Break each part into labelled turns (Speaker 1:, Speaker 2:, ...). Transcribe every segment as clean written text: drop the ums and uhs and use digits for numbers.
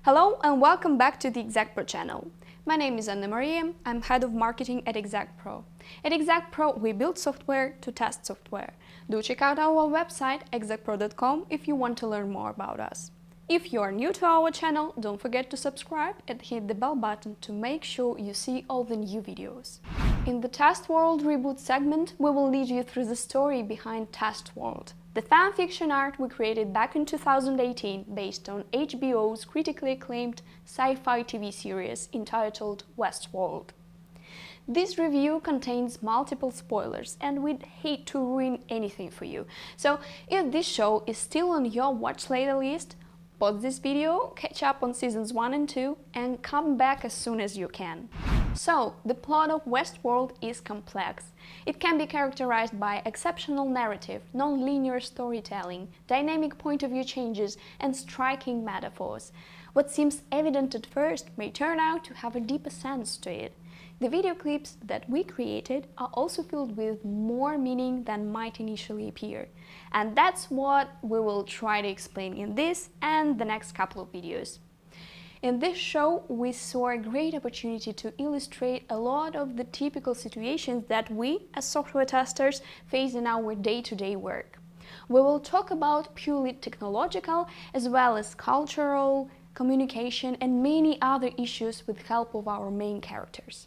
Speaker 1: Hello and welcome back to the Exactpro channel. My name is Anna Maria, I'm head of marketing at Exactpro. At Exactpro, we build software to test software. Do check out our website exactpro.com if you want to learn more about us. If you are new to our channel, don't forget to subscribe and hit the bell button to make sure you see all the new videos. In the Test World Reboot segment, we will lead you through the story behind Test World, the fanfiction art we created back in 2018 based on HBO's critically acclaimed sci-fi TV series entitled Westworld. This review contains multiple spoilers and we'd hate to ruin anything for you. So if this show is still on your watch later list, pause this video, catch up on seasons 1 and 2 and come back as soon as you can. So, the plot of Westworld is complex. It can be characterized by exceptional narrative, non-linear storytelling, dynamic point of view changes, and striking metaphors. What seems evident at first may turn out to have a deeper sense to it. The video clips that we created are also filled with more meaning than might initially appear. And that's what we will try to explain in this and the next couple of videos. In this show, we saw a great opportunity to illustrate a lot of the typical situations that we, as software testers, face in our day-to-day work. We will talk about purely technological as well as cultural, communication and many other issues with the help of our main characters.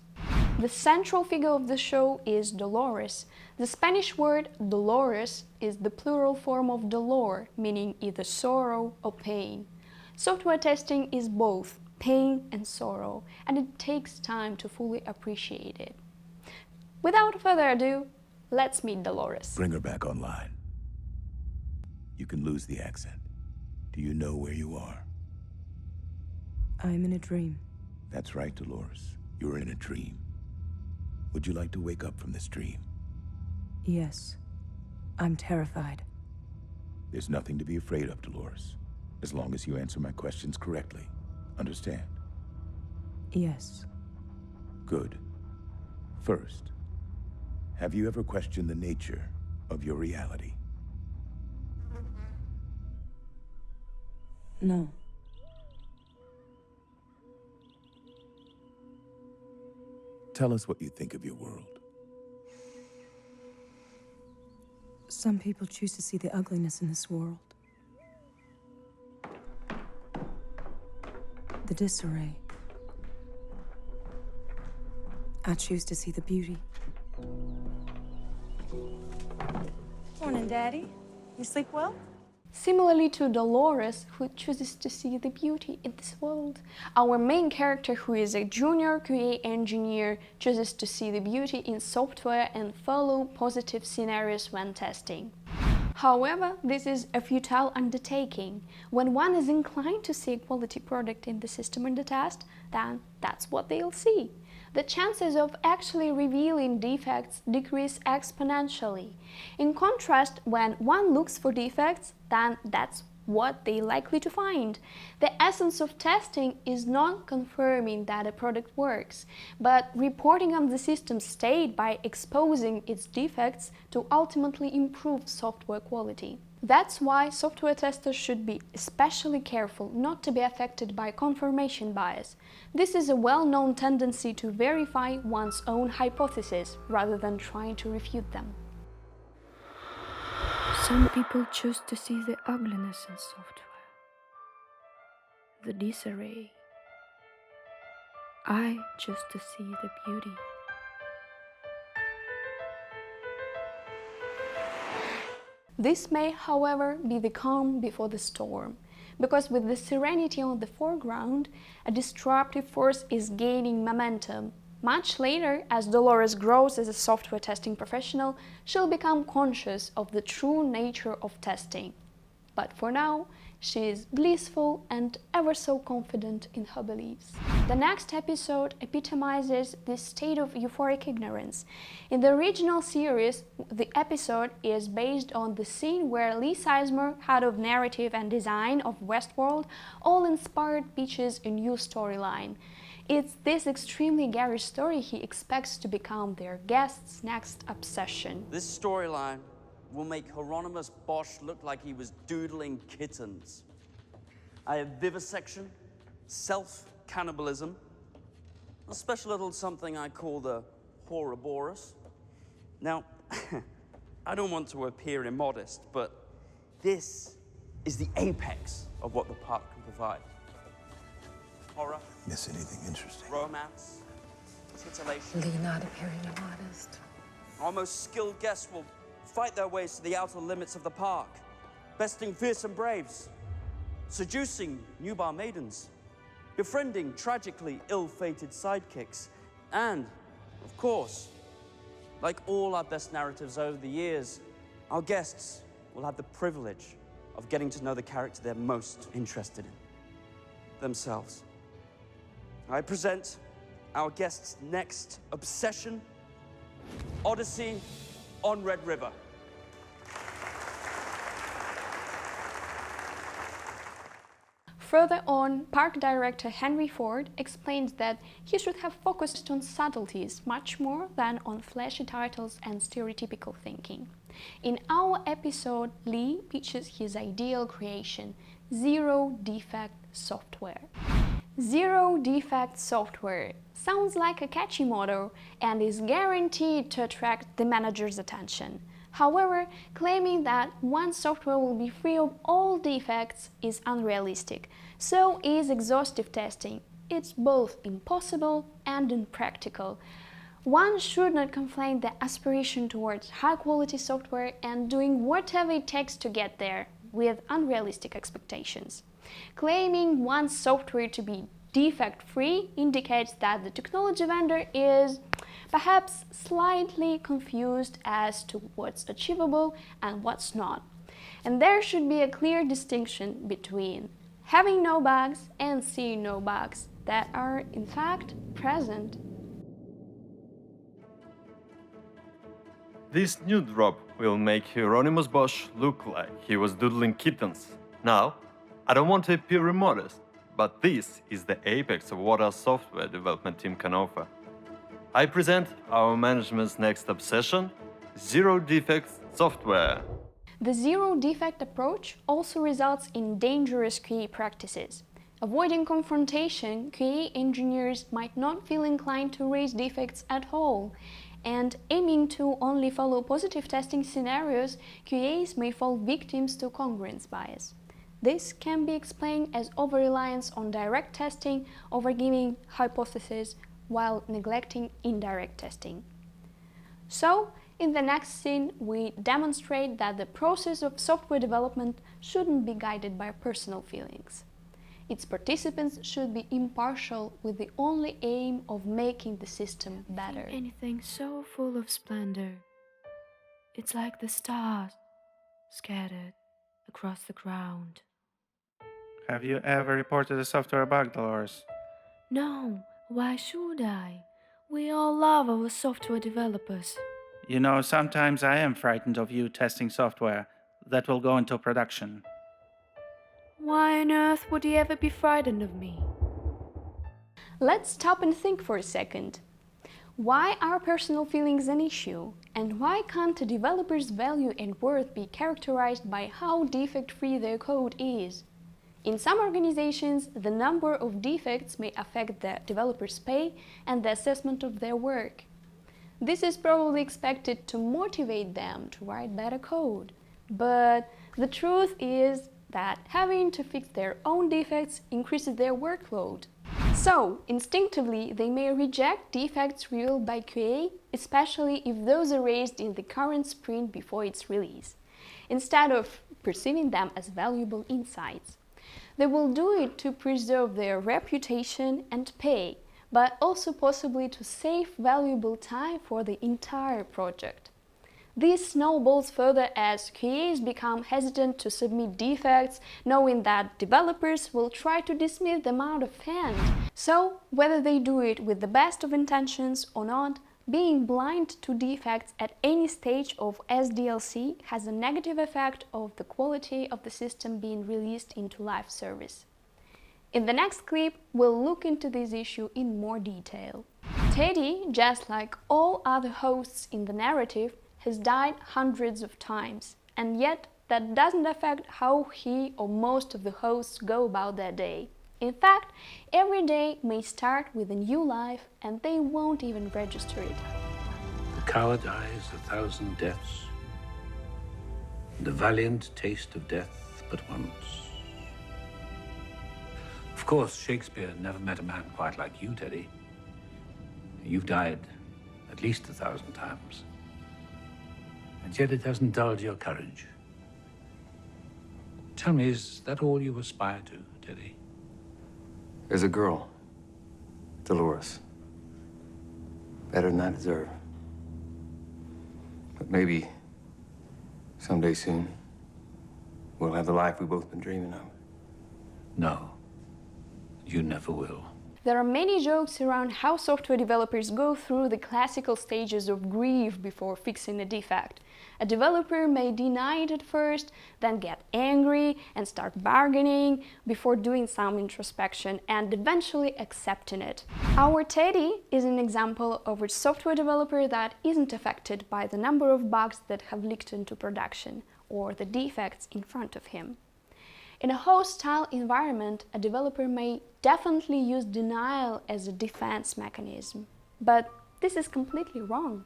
Speaker 1: The central figure of the show is Dolores. The Spanish word Dolores is the plural form of dolor, meaning either sorrow or pain. Software testing is both pain and sorrow, and it takes time to fully appreciate it. Without further ado, let's meet Dolores.
Speaker 2: Bring her back online. You can lose the accent. Do you know where you are?
Speaker 3: I'm in a dream.
Speaker 2: That's right, Dolores. You're in a dream. Would you like to wake up from this dream?
Speaker 3: Yes. I'm terrified.
Speaker 2: There's nothing to be afraid of, Dolores. As long as you answer my questions correctly. Understand?
Speaker 3: Yes.
Speaker 2: Good. First, have you ever questioned the nature of your reality?
Speaker 3: No.
Speaker 2: Tell us what you think of your world.
Speaker 3: Some people choose to see the ugliness in this world. The disarray. I choose to see the beauty.
Speaker 4: Morning, Daddy. You sleep well?
Speaker 1: Similarly to Dolores, who chooses to see the beauty in this world, our main character, who is a junior QA engineer, chooses to see the beauty in software and follow positive scenarios when testing. However, this is a futile undertaking. When one is inclined to see a quality product in the system under test, then that's what they'll see. The chances of actually revealing defects decrease exponentially. In contrast, when one looks for defects, then that's what they're likely to find. The essence of testing is not confirming that a product works, but reporting on the system's state by exposing its defects to ultimately improve software quality. That's why software testers should be especially careful not to be affected by confirmation bias. This is a well-known tendency to verify one's own hypotheses rather than trying to refute them. Some people choose to see the ugliness in software, the disarray. I choose to see the beauty. This may, however, be the calm before the storm, because with the serenity on the foreground, a disruptive force is gaining momentum. Much later, as Dolores grows as a software testing professional, she'll become conscious of the true nature of testing. But for now, she is blissful and ever so confident in her beliefs. The next episode epitomizes this state of euphoric ignorance. In the original series, the episode is based on the scene where Lee Sizemore, head of narrative and design of Westworld, all-inspired pitches a new storyline. It's this extremely garish story he expects to become their guest's next obsession.
Speaker 5: This storyline will make Hieronymus Bosch look like he was doodling kittens. I have vivisection, self-cannibalism, a special little something I call the Ouroboros. Now, I don't want to appear immodest, but this is the apex of what the park can provide. Horror.
Speaker 2: Miss anything interesting?
Speaker 5: Romance, titillation.
Speaker 6: Lee not appearing immodest.
Speaker 5: Our most skilled guests will fight their ways to the outer limits of the park, besting fearsome braves, seducing nubile maidens, befriending tragically ill-fated sidekicks, and, of course, like all our best narratives over the years, our guests will have the privilege of getting to know the character they're most interested in, themselves. I present our guest's next obsession, Odyssey on Red River.
Speaker 1: Further on, park director Henry Ford explains that he should have focused on subtleties much more than on flashy titles and stereotypical thinking. In our episode, Lee pitches his ideal creation, zero-defect software. Zero-defect software sounds like a catchy motto and is guaranteed to attract the manager's attention. However, claiming that one software will be free of all defects is unrealistic. So is exhaustive testing. It's both impossible and impractical. One should not conflate the aspiration towards high-quality software and doing whatever it takes to get there with unrealistic expectations. Claiming one software to be defect-free indicates that the technology vendor is perhaps slightly confused as to what's achievable and what's not. And there should be a clear distinction between having no bugs and seeing no bugs that are in fact present.
Speaker 7: This new drop will make Hieronymus Bosch look like he was doodling kittens. Now, I don't want to appear immodest, but this is the apex of what our software development team can offer. I present our management's next obsession, zero-defect software.
Speaker 1: The zero-defect approach also results in dangerous QA practices. Avoiding confrontation, QA engineers might not feel inclined to raise defects at all, and aiming to only follow positive testing scenarios, QAs may fall victims to congruence bias. This can be explained as over-reliance on direct testing, overgiving hypotheses, while neglecting indirect testing. So, in the next scene, we demonstrate that the process of software development shouldn't be guided by personal feelings. Its participants should be impartial with the only aim of making the system better.
Speaker 3: Anything so full of splendor. It's like the stars scattered across the ground.
Speaker 8: Have you ever reported a software bug, Dolores?
Speaker 3: No, why should I? We all love our software developers.
Speaker 8: You know, sometimes I am frightened of you testing software that will go into production.
Speaker 3: Why on earth would you ever be frightened of me?
Speaker 1: Let's stop and think for a second. Why are personal feelings an issue? And why can't a developer's value and worth be characterized by how defect-free their code is? In some organizations, the number of defects may affect the developer's pay and the assessment of their work. This is probably expected to motivate them to write better code. But the truth is that having to fix their own defects increases their workload. So, instinctively, they may reject defects revealed by QA, especially if those are raised in the current sprint before its release, instead of perceiving them as valuable insights. They will do it to preserve their reputation and pay, but also possibly to save valuable time for the entire project. This snowballs further as QAs become hesitant to submit defects, knowing that developers will try to dismiss them out of hand. So, whether they do it with the best of intentions or not, being blind to defects at any stage of SDLC has a negative effect of the quality of the system being released into live service. In the next clip, we'll look into this issue in more detail. Teddy, just like all other hosts in the narrative, has died hundreds of times, and yet that doesn't affect how he or most of the hosts go about their day. In fact, every day may start with a new life and they won't even register it.
Speaker 9: The coward dies 1,000 deaths. The valiant taste of death but once. Of course, Shakespeare never met a man quite like you, Teddy. You've died at least 1,000 times. And yet it hasn't dulled your courage. Tell me, is that all you aspire to, Teddy?
Speaker 10: There's a girl, Dolores. Better than I deserve. But maybe someday soon, we'll have the life we've both been dreaming of.
Speaker 9: No, you never will.
Speaker 1: There are many jokes around how software developers go through the classical stages of grief before fixing a defect. A developer may deny it at first, then get angry and start bargaining before doing some introspection and eventually accepting it. Our Teddy is an example of a software developer that isn't affected by the number of bugs that have leaked into production or the defects in front of him. In a hostile environment, a developer may definitely use denial as a defense mechanism. But this is completely wrong.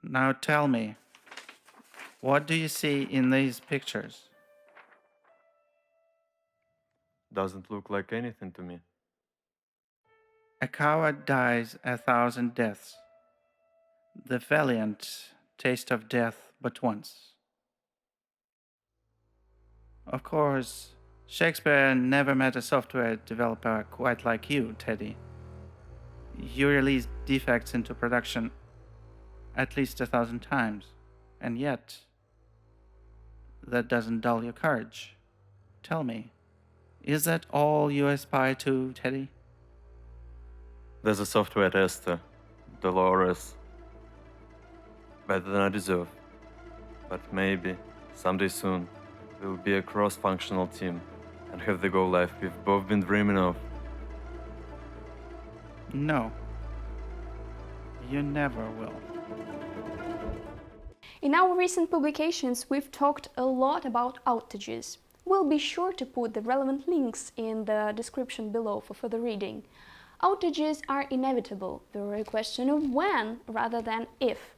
Speaker 8: Now tell me, what do you see in these pictures?
Speaker 7: Doesn't look like anything to me.
Speaker 8: A coward dies 1,000 deaths. The valiant taste of death but once. Of course, Shakespeare never met a software developer quite like you, Teddy. You released defects into production at least 1,000 times, and yet that doesn't dull your courage. Tell me, is that all you aspire to, Teddy?
Speaker 7: There's a software tester, Dolores. Better than I deserve. But maybe, someday soon, we'll be a cross-functional team and have the goal life we've both been dreaming of.
Speaker 8: No. You never will.
Speaker 1: In our recent publications, we've talked a lot about outages. We'll be sure to put the relevant links in the description below for further reading. Outages are inevitable. They're a question of when rather than if.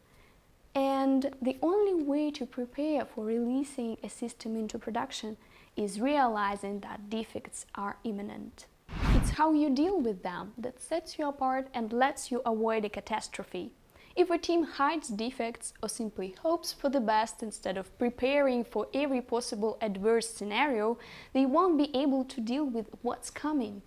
Speaker 1: And the only way to prepare for releasing a system into production is realizing that defects are imminent. It's how you deal with them that sets you apart and lets you avoid a catastrophe. If a team hides defects or simply hopes for the best instead of preparing for every possible adverse scenario, they won't be able to deal with what's coming.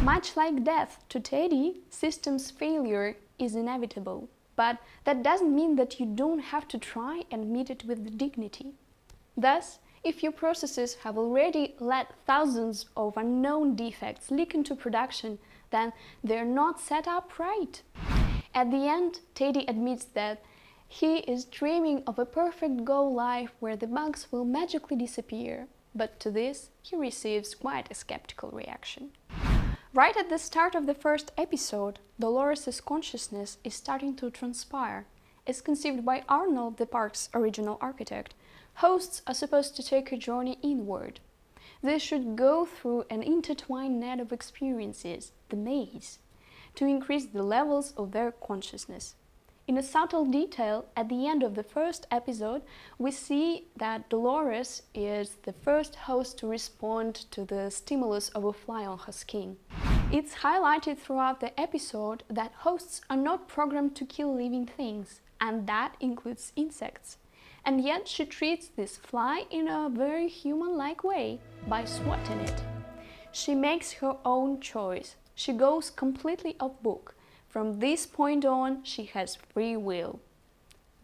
Speaker 1: Much like death to Teddy, systems failure is inevitable. But that doesn't mean that you don't have to try and meet it with dignity. Thus, if your processes have already let thousands of unknown defects leak into production, then they're not set up right. At the end, Teddy admits that he is dreaming of a perfect go-live where the bugs will magically disappear, but to this he receives quite a skeptical reaction. Right at the start of the first episode, Dolores' consciousness is starting to transpire. As conceived by Arnold, the park's original architect, hosts are supposed to take a journey inward. They should go through an intertwined net of experiences, the maze, to increase the levels of their consciousness. In a subtle detail, at the end of the first episode, we see that Dolores is the first host to respond to the stimulus of a fly on her skin. It's highlighted throughout the episode that hosts are not programmed to kill living things, and that includes insects. And yet she treats this fly in a very human-like way, by swatting it. She makes her own choice. She goes completely off book. From this point on, she has free will.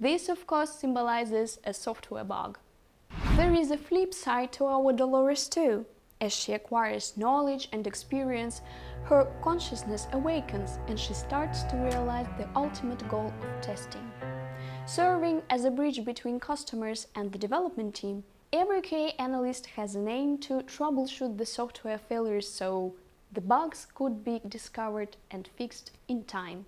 Speaker 1: This, of course, symbolizes a software bug. There is a flip side to our Dolores too. As she acquires knowledge and experience, her consciousness awakens and she starts to realize the ultimate goal of testing. Serving as a bridge between customers and the development team, every QA analyst has an aim to troubleshoot the software failures so the bugs could be discovered and fixed in time.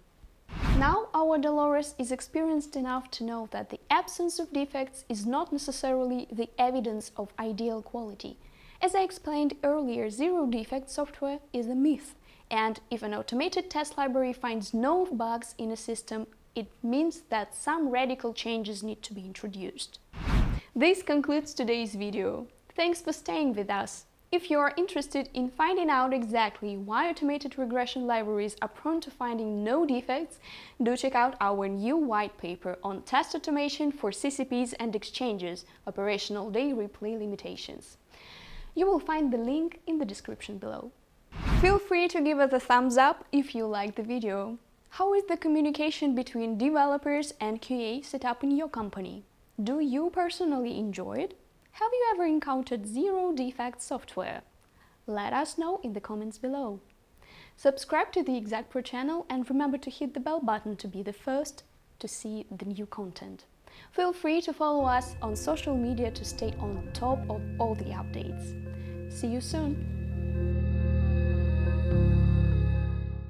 Speaker 1: Now our Dolores is experienced enough to know that the absence of defects is not necessarily the evidence of ideal quality, As I explained earlier, zero-defect software is a myth, and if an automated test library finds no bugs in a system, it means that some radical changes need to be introduced. This concludes today's video. Thanks for staying with us. If you are interested in finding out exactly why automated regression libraries are prone to finding no defects, do check out our new white paper on test automation for CCPs and exchanges, operational day replay limitations. You will find the link in the description below. Feel free to give us a thumbs up if you liked the video. How is the communication between developers and QA set up in your company? Do you personally enjoy it? Have you ever encountered zero-defect software? Let us know in the comments below. Subscribe to the Exactpro channel and remember to hit the bell button to be the first to see the new content. Feel free to follow us on social media to stay on top of all the updates. See you soon!